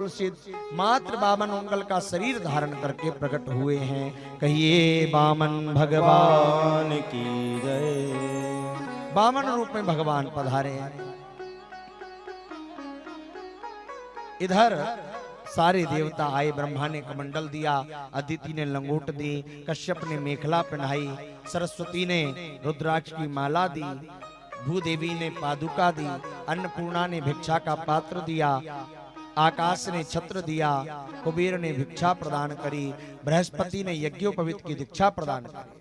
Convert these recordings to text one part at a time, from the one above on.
से मात्र 52 उंगल का शरीर धारण करके प्रकट हुए हैं। कहिए वामन भगवान की जय। 52 रूप में भगवान पधारे हैं। इधर सारे देवता आए। ब्रह्मा ने कमंडल दिया, अदिति ने लंगोट दी, कश्यप ने मेखला पहनाई, सरस्वती ने रुद्राक्ष की माला दी, भूदेवी ने पादुका दी, अन्नपूर्णा ने भिक्षा का पात्र दिया, आकाश ने छत्र दिया, कुबेर ने भिक्षा प्रदान करी, बृहस्पति ने यज्ञोपवीत की दीक्षा प्रदान करी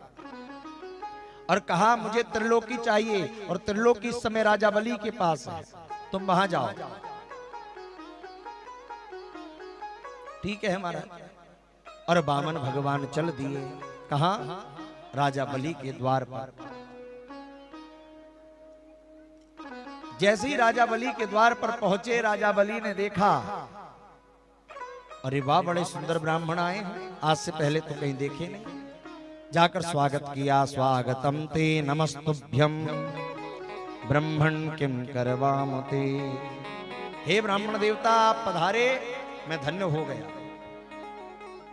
और कहा मुझे त्रिलोकी चाहिए। और त्रिलोकी इस समय राजा बलि के पास है, तुम वहां जाओ। ठीक है हमारा। और वामन भगवान चल दिए। कहां? राजा बलि के द्वार पर। जैसे ही राजा बलि के द्वार पर पहुंचे, राजा बलि ने देखा, अरे वाह बड़े सुंदर ब्राह्मण आए हैं, आज से पहले तो कहीं देखे नहीं। जाकर स्वागत किया। स्वागतम ते नमस्तुभ्यम ब्रह्मण किम करवामते। हे ब्राह्मण देवता आप पधारे, मैं धन्य हो गया।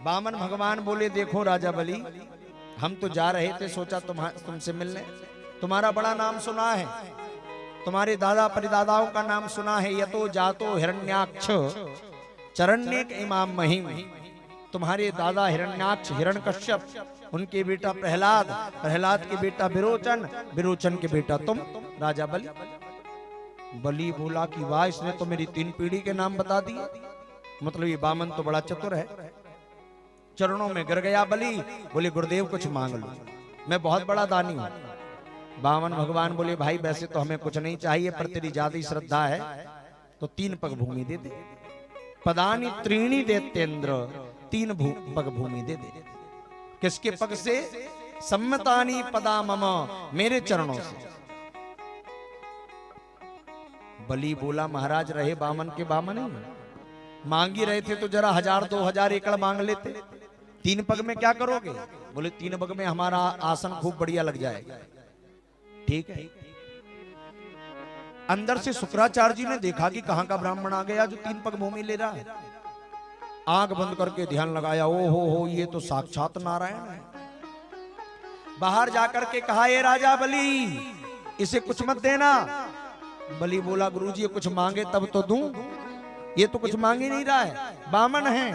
वामन भगवान बोले देखो राजा बलि, हम तो जा रहे थे, सोचा तुमसे मिलने। तुम्हारा बड़ा नाम सुना है, तुम्हारे दादा परिदादाओं का नाम सुना है। यतो जातो हिरण्याक्ष चरण्यक इमाम महिम। तुम्हारे दादा हिरण्याक्ष हिरण्यकश्यप, उनके बेटा प्रहलाद, प्रहलाद के बेटा विरोचन, विरोचन के बेटा तुम राजा बलि। बलि बोला कि वाह, इसने तो मेरी 3 पीढ़ी के नाम बता दिए। मतलब ये वामन तो बड़ा चतुर है। चरणों में गिर गया बलि, बोले गुरुदेव कुछ मांग लो, मैं बहुत बड़ा दानी हूं। वामन भगवान बोले भाई वैसे तो हमें कुछ नहीं चाहिए, पर तेरी ज्यादा श्रद्धा है तो 3 पग भूमि दे दे। पदानी त्रीणी देतेंद्र, 3 पग भूमि दे दे। किसके पग से? सम्मतानी पदा मम, मेरे चरणों से। बलि बोला महाराज रहे वामन के वामन ही मांगी रहे थे तो जरा 1000-2000 एकड़ मांग लेते। 3 पग में क्या करोगे? बोले 3 पग में हमारा आसन खूब बढ़िया लग जाएगा। ठीक है। अंदर से शुक्राचार्य जी ने देखा कि कहां का ब्राह्मण आ गया जो 3 पग भूमि ले रहा है। आंख बंद करके ध्यान लगाया, ओ हो ये तो साक्षात नारायण है। बाहर जाकर के कहा ये राजा बलि, इसे कुछ मत देना। बलि बोला गुरुजी ये कुछ मांगे तब तो दूं, ये तो कुछ मांग ही नहीं रहा है, वामन है।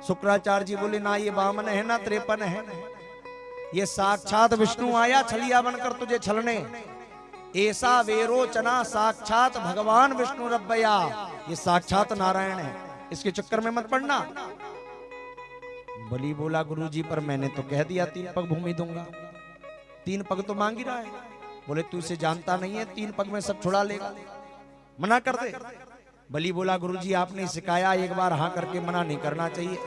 शुक्राचार्य जी बोले ना ये वामन है ना 53 है, ये साक्षात विष्णु आया छलिया बनकर तुझे छलने। ऐसा वेरोचना साक्षात भगवान विष्णु रब्बया, ये साक्षात नारायण है, इसके चक्कर में मत पड़ना। बलि बोला गुरुजी पर मैंने तो कह दिया 3 पग भूमि दूंगा, 3 पग तो मांग ही रहा है। बोले तू इसे जानता नहीं है, 3 पग में सब छुड़ा लेगा, मना कर दे। बलि बोला गुरुजी आपने सिखाया, एक बार हाँ करके मना नहीं करना चाहिए।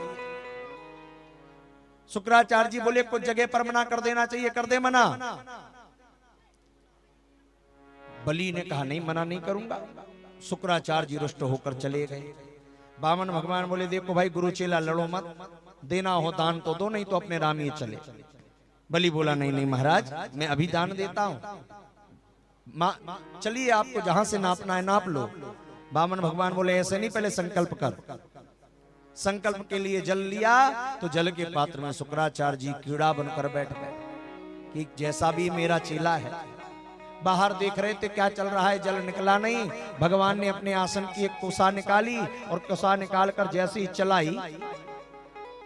शुक्राचार्य जी बोले कुछ जगह पर मना कर देना चाहिए, कर दे मना। बलि ने कहा नहीं मना नहीं करूंगा। शुक्राचार्य जी रुष्ट होकर चले गए। वामन भगवान बोले देखो भाई गुरु चेला लड़ो मत, देना हो दान तो दो, नहीं तो अपने राम ही चले। बलि बोला नहीं नहीं महाराज मैं अभी दान देता हूं, चलिए आपको जहां से नापना है नाप लो। वामन भगवान बोले ऐसे नहीं, पहले संकल्प कर। संकल्प के लिए जल लिया तो जल के पात्र में शुक्राचार्य जी कीड़ा बनकर बैठ गए कि जैसा भी मेरा चेला है। बाहर देख रहे थे क्या चल रहा है, जल निकला नहीं। भगवान ने अपने आसन की एक कोसा निकाली और कोसा निकालकर जैसे ही चलाई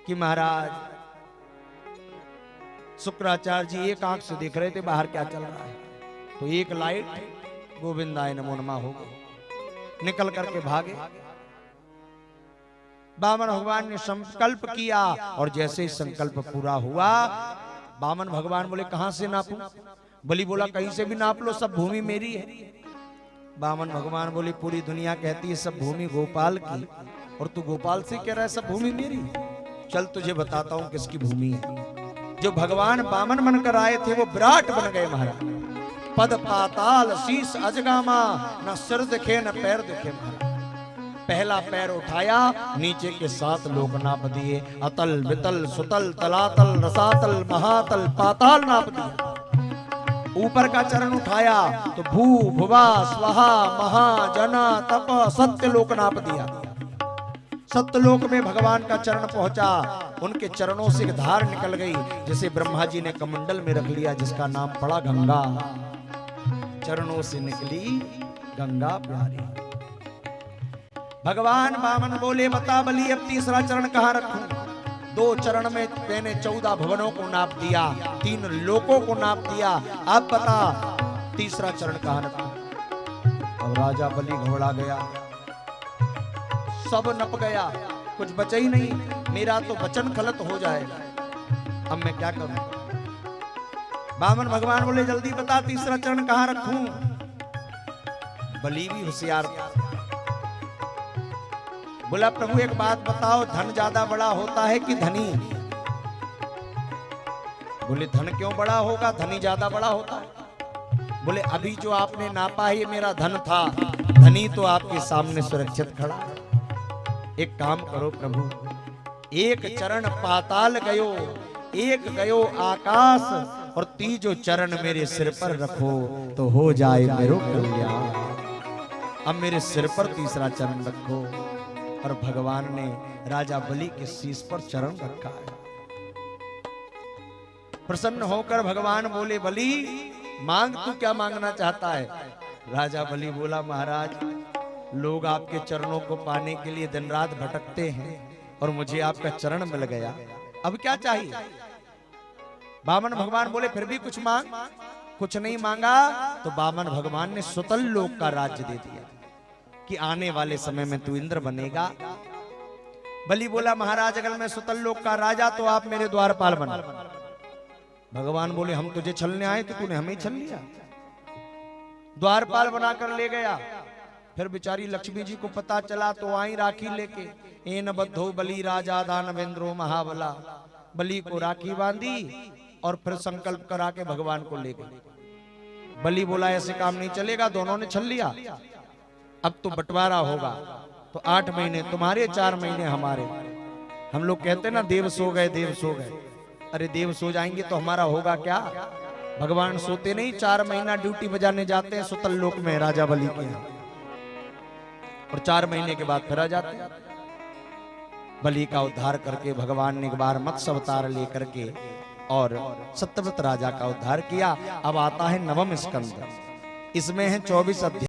कि महाराज शुक्राचार्य जी एक आंख से देख रहे थे बाहर क्या चल रहा है, तो एक लाइट गोविंदाय नमो नमः हो गई, निकल करके भागे। वामन भगवान ने संकल्प किया और जैसे ही संकल्प पूरा हुआ, वामन भगवान बोले कहां से नापूं? बलि बोला कहीं से भी नाप लो, सब भूमि मेरी है। वामन भगवान बोले पूरी दुनिया कहती है सब भूमि गोपाल की, और तू गोपाल से कह रहा है सब भूमि मेरी। चल तुझे बताता हूं किसकी भूमि है। जो भगवान वामन बनकर आए थे वो विराट बन गए महाराज। पद पाताल शीश अजगामा, न सिर दिखे न पैर दिखे महाराज। पहला पैर उठाया, नीचे के 7 लोक नाप दिए, अतल वितल सुतल तलातल रसातल महातल पाताल नाप दिया। ऊपर का चरण उठाया तो भू भुवा स्वाहा महा जना तप सत्य लोक नाप दिया। सत्यलोक में भगवान का चरण पहुंचा, उनके चरणों से एक धार निकल गई, जिसे ब्रह्मा जी ने कमंडल में रख लिया, जिसका नाम पड़ा गंगा। चरणों से निकली गंगा प्यारी। भगवान वामन बोले, बता बलि अब तीसरा चरण कहां रखूं? 2 चरण में मैंने 14 भवनों को नाप दिया, 3 लोकों को नाप दिया, अब बता तीसरा चरण कहां रखूं? अब राजा बलि घबरा गया, सब नप गया, कुछ बचा ही नहीं, मेरा तो वचन गलत हो जाएगा, अब मैं क्या करूं? वामन भगवान बोले, जल्दी बता तीसरा चरण कहां रखूं? बलि भी होशियार था, बोला, प्रभु एक बात बताओ, धन ज्यादा बड़ा होता है कि धनी? बोले, धन क्यों बड़ा होगा, धनी ज्यादा बड़ा होता है। बोले, अभी जो आपने नापा है ये मेरा धन था, धनी तो आपके सामने सुरक्षित खड़ा है। एक काम करो प्रभु, एक चरण पाताल गयो, एक गयो आकाश, और तीजो चरण मेरे सिर पर रखो तो हो जाए मेरो कल्याण। अब मेरे सिर पर तीसरा चरण रखो। और भगवान ने राजा बलि के शीश पर चरण रखा है। प्रसन्न होकर भगवान बोले, बलि मांग, तू क्या मांगना चाहता है? राजा बलि बोला, महाराज लोग आपके चरणों को पाने के लिए दिन रात भटकते हैं और मुझे आपका चरण मिल गया, अब क्या चाहिए? वामन भगवान बोले, फिर भी कुछ मांग। कुछ नहीं मांगा तो वामन भगवान ने सुतल लोक का राज्य दे दिया कि आने वाले समय में तू इंद्र बनेगा। बलि बोला, महाराज अगर मैं सुतल लोक का राजा तो आप मेरे द्वारपाल बना। भगवान बोले, हम तुझे छलने आए तो तूने हमें छल लिया। द्वारपाल बनाकर ले गया। फिर बेचारी लक्ष्मी जी को पता चला तो आई राखी लेके, एन बद्धो बलि राजा दानवेंद्रो महाबला। बलि को राखी बांधी और फिर संकल्प करा के भगवान को ले गई। बलि बोला, ऐसे काम नहीं चलेगा, दोनों ने छल लिया, अब तो बंटवारा होगा, तो 8 महीने तुम्हारे, 4 महीने हमारे। हम लोग कहते ना, देव सो गए, देव सो गए। अरे देव सो जाएंगे तो हमारा होगा क्या? भगवान सोते नहीं, 4 महीना ड्यूटी बजाने जाते हैं सुतल लोक में राजा बलि के यहाँ, और 4 महीने के बाद फिर आ जाते हैं। बलि का उद्धार करके भगवान ने एक बार मत्स्य अवतार लेकर के और सत्यव्रत राजा का उद्धार किया। अब आता है 9वां स्कंद, इसमें है 24 अध्याय।